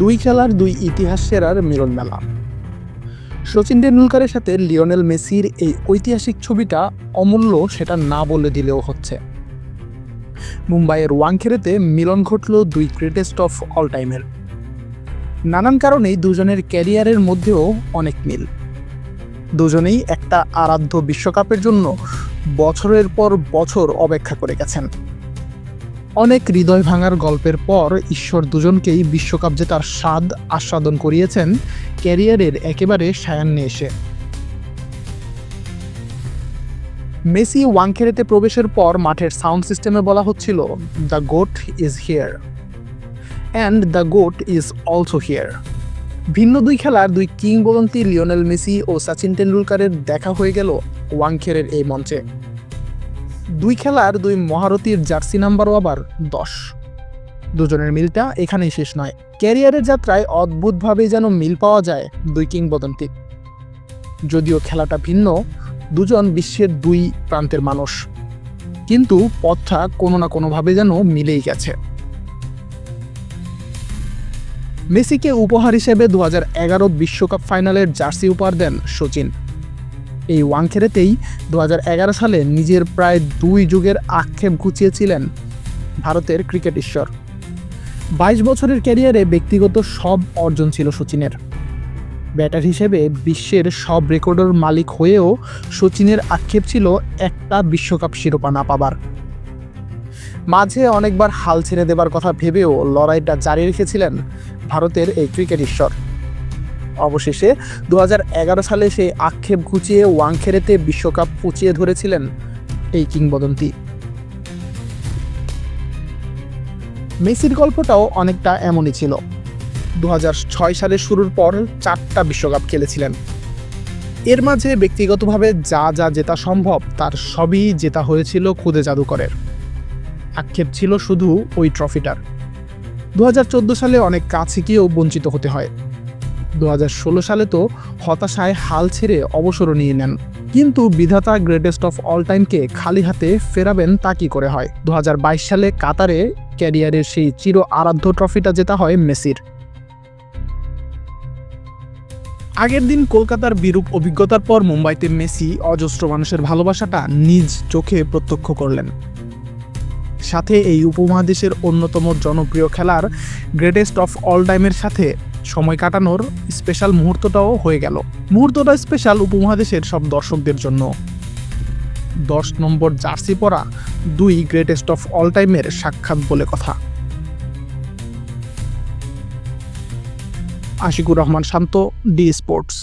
দুই খেলার দুই ইতিহাস সেরার মিলন মেলা। সচিন টেন্ডুলকারের সাথে লিওনেল মেসির এই ঐতিহাসিক ছবিটা অমূল্য সেটা না বলে দিলেও হচ্ছে। মুম্বাইয়ের ওয়াংখেড়েতে মিলন ঘটল দুই গ্রেটেস্ট অফ অল টাইমের। নানান কারণেই দুজনের ক্যারিয়ারের মধ্যেও অনেক মিল। দুজনেই একটা আরাধ্য বিশ্বকাপের জন্য বছরের পর বছর অপেক্ষা করে গেছেন। অনেক হৃদয় ভাঙার গল্পের পর ঈশ্বর দুজনকেই বিশ্বকাপ জেতার স্বাদ আস্বাদন করিয়েছেন ক্যারিয়ারের একেবারে সায়ান্নে এসে। মেসি ওয়াংখেড়েতে প্রবেশের পর মাঠের সাউন্ড সিস্টেমে বলা হচ্ছিল, the goat is here and the goat is also here. ভিন্ন দুই খেলার দুই কিংবদন্তি লিওনেল মেসি ও সচিন টেন্ডুলকারের দেখা হয়ে গেল ওয়াংখেড়ের এই মঞ্চে। দুই খেলার দুই মহারথীর জার্সি নাম্বারও আবার 10। দুজনের মিলটা এখানেই শেষ নয়, ক্যারিয়ারের যাত্রায় অদ্ভুতভাবে যেন মিল পাওয়া যায় দুই কিংবদন্তি। যদিও খেলাটা ভিন্ন, দুজন বিশ্বের দুই প্রান্তের মানুষ, কিন্তু পথটা কোনো না কোনোভাবে যেন মিলেই গেছে। মেসিকে উপহার হিসেবে 2011 বিশ্বকাপ ফাইনালের জার্সি উপহার দেন সচিন। এই ওয়াংখেড়েতেই 2011 সালে নিজের প্রায় 2 যুগের আক্ষেপ ঘুচিয়েছিলেন ভারতের ক্রিকেট ঈশ্বর। 22 বছরের ক্যারিয়ারে ব্যক্তিগত সব অর্জন ছিল সচিনের। ব্যাটার হিসেবে বিশ্বের সব রেকর্ডের মালিক হয়েও সচিনের আক্ষেপ ছিল একটা বিশ্বকাপ শিরোপা না পাবার। মাঝে অনেকবার হাল ছেড়ে দেবার কথা ভেবেও লড়াইটা জারি রেখেছিলেন ভারতের এই ক্রিকেট ঈশ্বর। অবশেষে 2011 সালে সেই আক্ষেপ ঘুচিয়ে ওয়াংখেড়েতে বিশ্বকাপ পুচিয়ে ধরেছিলেন এই কিংবদন্তি। মেসির গল্পটাও অনেকটা এমনই ছিল। 2006 সালের শুরুর পর 4টা বিশ্বকাপ খেলেছিলেন। এর মাঝে ব্যক্তিগতভাবে যা যা জেতা সম্ভব তার সবই জেতা হয়েছিল খুদে জাদুকরের। আক্ষেপ ছিল শুধু ওই ট্রফিটার। 2014 সালে অনেক কাছে গিয়েও বঞ্চিত হতে হয়। 2016 সালে তো হতাশায় হাল ছেড়ে অবসরও নিয়ে নেন। কিন্তু বিধাতা গ্রেটেস্ট অফ অল টাইমকে খালি হাতে ফেরাবেন তা কি করে হয়। 2022 সালে কাতারে ক্যারিয়ারের সেই চির আরাধ্য ট্রফিটা জেতা হয় মেসির। আগের দিন কলকাতার বিরূপ অভিজ্ঞতার পর মুম্বাইতে মেসি অজস্র মানুষের ভালোবাসাটা নিজ চোখে প্রত্যক্ষ করলেন। সাথে এই উপমহাদেশের অন্যতম জনপ্রিয় খেলার গ্রেটেস্ট অফ অল টাইমের সাথে সময় কাটানোর স্পেশাল মুহূর্তটাও হয়ে গেল। মুহূর্তটা স্পেশাল উপমহাদেশের সব দর্শকদের জন্য। 10 নম্বর জার্সি পরা দুই গ্রেটেস্ট অফ অল টাইমের সাক্ষাৎ বলে কথা। আশিকুর রহমান শান্ত, ডি স্পোর্টস।